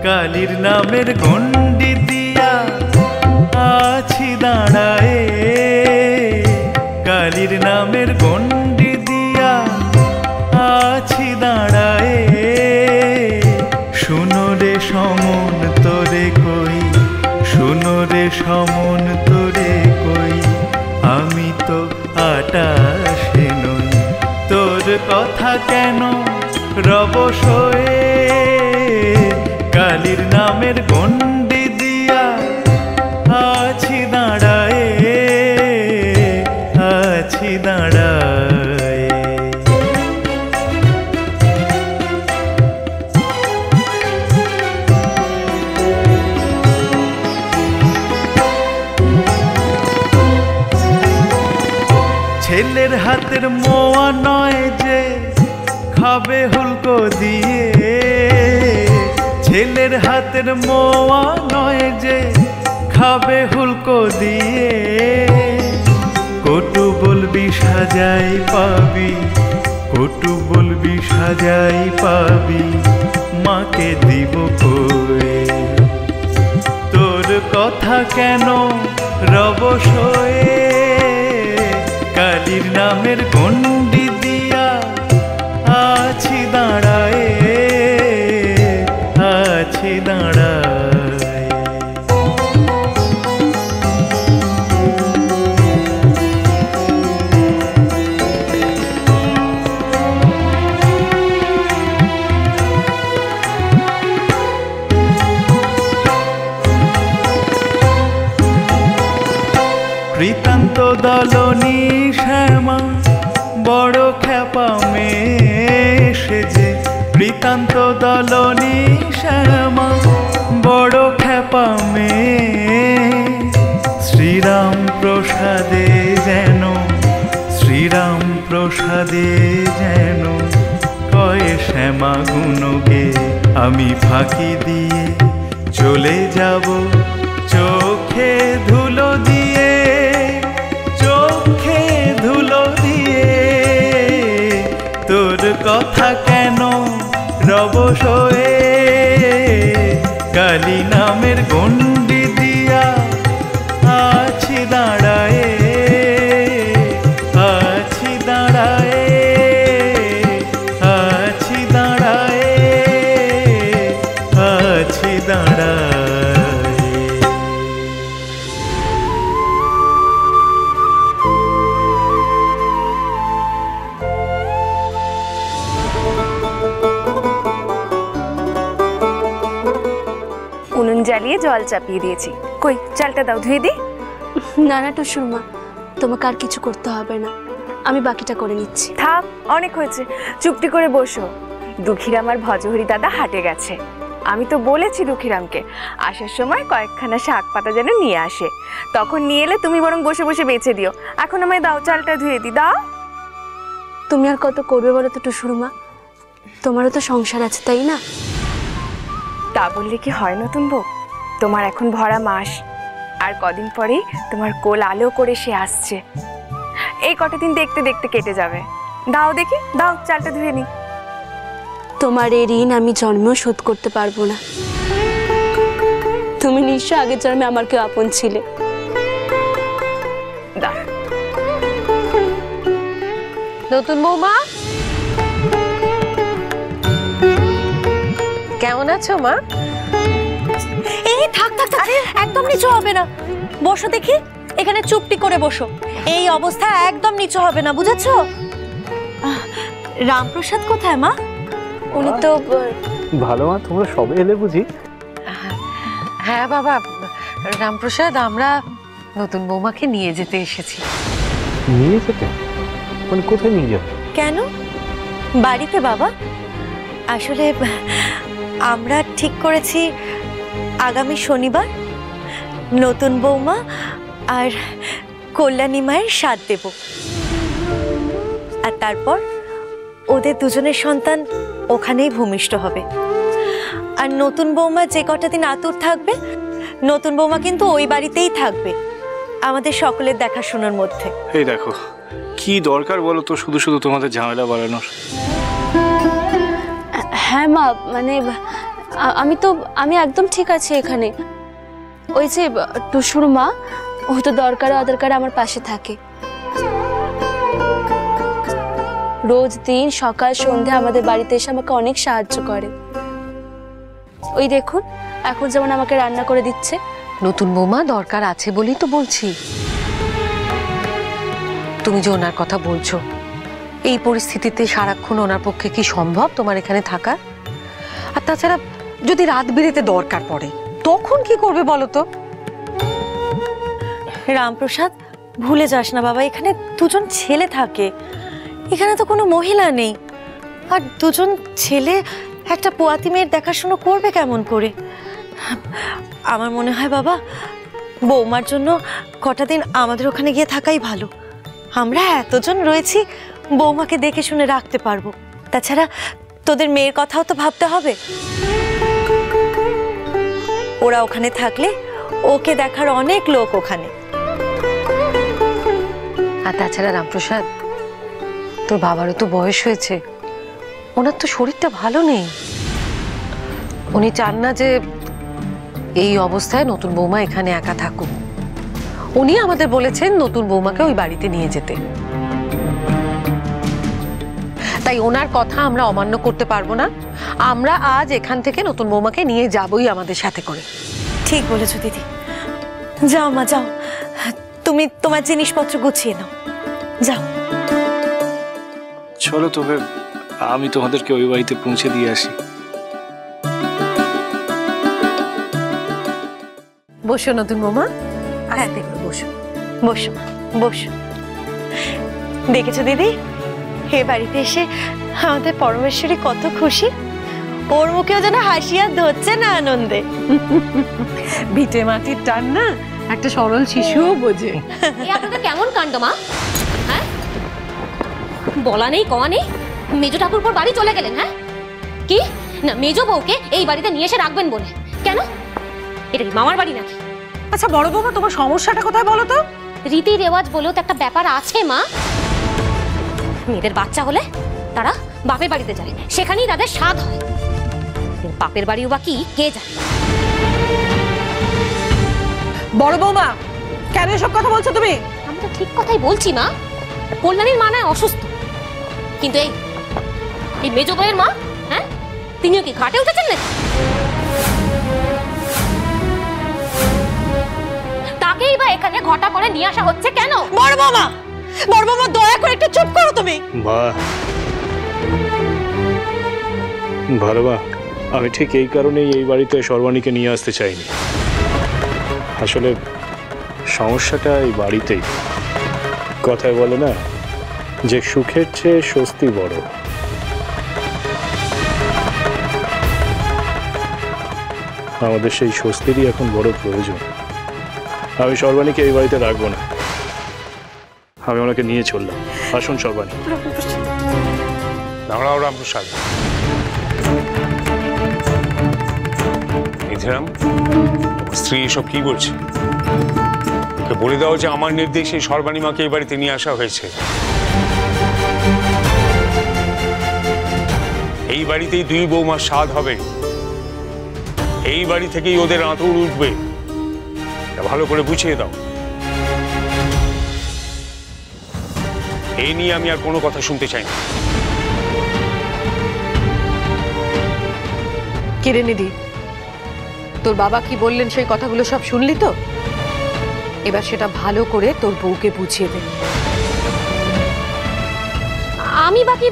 কালির নামের গন্ডি দিয়া আছি দাঁড়ায়ে, কালির নামের গন্ডি দিয়া আছি দাঁড়ায়ে। শুনো রে সমন তোরে কই, শুনো রে সমন তোরে কই, আমি তো আটাশে নই, তোর কথা কেন রব সয়ে। কালির নামের গন্ডি দিয়া আছি দাঁড়ায়ে, আছি দাঁড়ায়ে। ছেলের হাতের মোয়া নয় যে খাবে হুলকো দিয়ে, ছেলের হাতের মোয়া নয় যে খাবে হুলকো দিয়ে। কটু বলবি সাজাই পাবি, কটু বলবি সাজাই পাবি, মাকে দিব কয়ে। তোর কথা কেন রব সয়ে, কালির নামের গন্ডি দিয়া আছি দাঁড়ায়ে, আছি দাঁড়ায়ে। কৃতান্ত দলনি শ্যামা বড় খ্যাপা মেয়ে সেজে, কৃতান্ত দলনি শ্যামা বড় খ্যাপা মেয়ে। শ্রীরাম প্রসাদে যেন, শ্রীরাম প্রসাদে যেন কয়ে শ্যামা গুণগে, আমি ফাঁকি দিয়ে চলে যাব চোখে ধুলো দিয়ে, চোখে ধুলো দিয়ে। তোর কথা কেন রব সয়ে, কালী নামের গন্ডি দিয়া আছি দাঁড়ায়ে, আছি দাঁড়ায়ে, আছি দাঁড়ায়ে, আছি দাঁড়ায়ে। উনুন জ্বালিয়ে জল চাপিয়ে দিয়েছি, কই চালটা দাও ধুয়ে দি। না না টুসুর মা, তোমাকে আর কিছু করতে হবে না, আমি বাকিটা করে নিচ্ছি। থাক, অনেক হয়েছে, চুপটি করে বসো। দুঃখীরাম আর ভজহরি দাদা হাটে গেছে। আমি তো বলেছি দুঃখীরামকে আসার সময় কয়েকখানা শাক পাতা যেন নিয়ে আসে, তখন নিয়ে এলে তুমি বরং বসে বসে বেছে দিও। এখন আমায় দাও, চালটা ধুয়ে দি, দাও। তুমি আর কত করবে বলো তো টুসুর মা, তোমারও তো সংসার আছে তাই না? তা বললে কি হয় নতুন বউ? তোমার এখন ভরা মাস, আর কদিন পরেই তোমার কোল আলো করে সে আসছে। এই কটা দিন দেখতে দেখতে কেটে যাবে। দাও দেখি, দাও চালটা ধুয়ে নি। তোমার এই ঋণ আমি জন্মেও শোধ করতে পারবো না। তুমি নিশ্চয় আগের জন্মে আমার কেউ আপন ছিলে। দাও। নতুন বৌমা, কেমন আছো মা? এই থাক থাক থাক, একদম নিচু হবে না, বসো দেখি, এখানে চুপটি করে বসো। এই অবস্থা একদম নিচু হবে না, বুঝেছো? রামপ্রসাদ কোথায় মা? উনি তো ভালো মা, তোমরা সবে এলে বুঝি? হ্যাঁ বাবা, রামপ্রসাদ আমরা নতুন বৌমাকে নিয়ে যেতে এসেছি। নিয়ে যেতে? মানে কোথায় নিয়ে যাবে? কেন বাড়িতে বাবা? আসলে আমরা ঠিক করেছি আগামী শনিবার নতুন বৌমা আর কল্যাণী মায়ের সাথ দেব, আর তারপর ওদের দুজনের সন্তান ওখানেই ভূমিষ্ঠ হবে। আর নতুন বৌমা যে কটা দিন আতুর থাকবে, নতুন বৌমা কিন্তু ওই বাড়িতেই থাকবে আমাদের সকলের দেখাশোনার মধ্যে। এই দেখো, কি দরকার বলো তো শুধু শুধু তোমাদের ঝামেলা বাড়ানোর? হ্যাঁ মা, মানে আমি একদম ঠিক আছি এখানে। ওই যে টুসুর মা, ও তো দরকারে অদরকারে আমার পাশে থাকে। রোজ দিন সকাল সন্ধ্যা আমাদের বাড়িতে এসে আমাকে অনেক সাহায্য করে। ওই দেখুন এখন যেমন আমাকে রান্না করে দিচ্ছে। নতুন বৌমা দরকার আছে বলেই তো বলছি। তুমি যে ওনার কথা বলছো, এই পরিস্থিতিতে সারাক্ষণ ওনার পক্ষে কি সম্ভব তোমার এখানে থাকা? আর তাছাড়া যদি রাত বিরেতে দরকার পড়ে তখন কি করবে বলো তো? রামপ্রসাদ, ভুলে যাস না বাবা, এখানে দুজন ছেলে থাকে, এখানে তো কোনো মহিলা নেই। আর দুজন ছেলে একটা পোয়াতি মেয়ের দেখাশুনো করবে কেমন করে? আমার মনে হয় বাবা, বৌমার জন্য কটা দিন আমাদের ওখানে গিয়ে থাকাই ভালো। আমরা এতজন রয়েছি, বৌমাকে দেখে শুনে রাখতে পারবো। তাছাড়া তোদের মেয়ের কথাও তো ভাবতে হবে। ওরা ওখানে থাকলে ওকে দেখার অনেক লোক ওখানে। আর তাছাড়া রামপ্রসাদ, তোর বাবারও তো বয়স হয়েছে, ওনার তো শরীরটা ভালো নেই। উনি চান না যে এই অবস্থায় নতুন বৌমা এখানে একা থাকুক। উনি আমাদের বলেছেন নতুন বৌমাকে ওই বাড়িতে নিয়ে যেতে। তাই ওনার কথা আমরা অমান্য করতে পারবো না। আমরা আজ এখান থেকে নতুন বৌমাকে নিয়ে যাবই আমাদের সাথে করে। ঠিক বলেছো দিদি, যাও মা যাও, তুমি তোমার জিনিসপত্র গুছিয়ে নাও, যাও। চলো তবে আমি তোমাদেরকে ওই বাড়িতে পৌঁছে দিয়ে আসি। বসো নতুন বৌমা, আস্তে করে বসো। বসো মা, বসো। দেখেছো দিদি, এ বাড়িতে এসে আমাদের পরমেশ্বরী কত খুশি। ওর মুখেও যেন হাসি আর ধরছে না আনন্দে। ভিটে মাটির টান না একটা সরল শিশুও বোঝে। এই আপনাদের কেমন কাণ্ড মা? হ্যাঁ, বলা নেই কওয়া নেই, মেজো ঠাকুরপোর বাড়ি চলে গেলেন। হ্যাঁ, কি না মেজো বউকে এই বাড়িতে নিয়ে এসে রাখবেন বলে? কেন, এটা কি মামার বাড়ি নাকি? আচ্ছা বড় বৌমা, তোমার সমস্যাটা কোথায় বলো তো? রীতি রেওয়াজ বলেও তো একটা ব্যাপার আছে মা। মেয়েদের বাচ্চা হলে তারা বাপের বাড়িতে যায়, সেখানেই তাদের স্বাদ হয়। বাপের বাড়িও বা কি কে যায়? বড় বৌমা, কেন এসব কথা বলছো তুমি? আমি তো ঠিক কথাই বলছি মা। কল্যাণীর মা নয় অসুস্থ, কিন্তু এই মেজো বউয়ের মা, হ্যাঁ, তিনিও কি ঘাটে উঠেছেন নাকি? তাকেই বা এখানে ঘটা করে নিয়ে আসা হচ্ছে কেন? বড় মামা দয়া করে একটু চুপ করো তুমি। বাহ, ভালো বা, আমি ঠিক এই কারণেই এই বাড়িতে সর্বাণীকে নিয়ে আসতে চাইনি। আসলে সমস্যাটা এই বাড়িতেই। কথায় বলে না যে সুখের চেয়ে স্বস্তি বড়। আমাদের সেই স্বস্তিরই এখন বড় প্রয়োজন। আমি সর্বাণীকে এই বাড়িতে রাখবো না, আমি ওনাকে নিয়ে চললাম। আসুন সর্বাণী। দাঁড়াও রামপ্রসাদ। নিধিরাম, স্ত্রী এসব কি বলছে? ওকে বলে দাও যে আমার নির্দেশে সর্বাণী মাকে এই বাড়িতে নিয়ে আসা হয়েছে। এই বাড়িতেই দুই বৌমার স্বাদ হবে, এই বাড়ি থেকেই ওদের আঁতুড় উঠবে। ভালো করে বুঝিয়ে দাও। এই নিয়ে আমি আর কোনো কথা শুনতে চাই না। কিরে নিধি, তোর বাবা কি বললেন সেই কথাগুলো সব শুনলি তো? এবার সেটা ভালো করে তোর বউকে বুঝিয়ে দে। আমি বাকি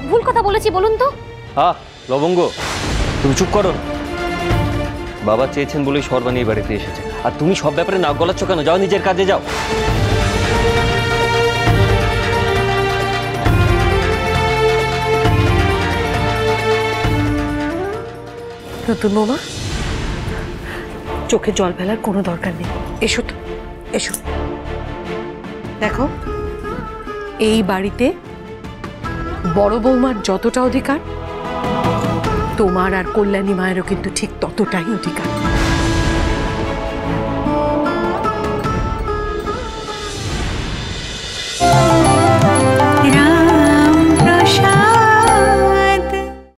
ভুল কথা বলেছি বলুন তো? লবঙ্গ, তুমি চুপ করো। বাবা চেয়েছেন বলেই সর্বাণী এই বাড়িতে এসেছে, আর তুমি সব ব্যাপারে নাক গলাচ্ছ কেন? যাও, নিজের কাজে যাও। নতুন বৌমা, চোখে জল ফেলার কোনো দরকার নেই। এসো তো, এসো। দেখো, এই বাড়িতে বড় বৌমার যতটা অধিকার, তোমার আর কল্যাণী মায়েরও কিন্তু ঠিক ততটাই অধিকার।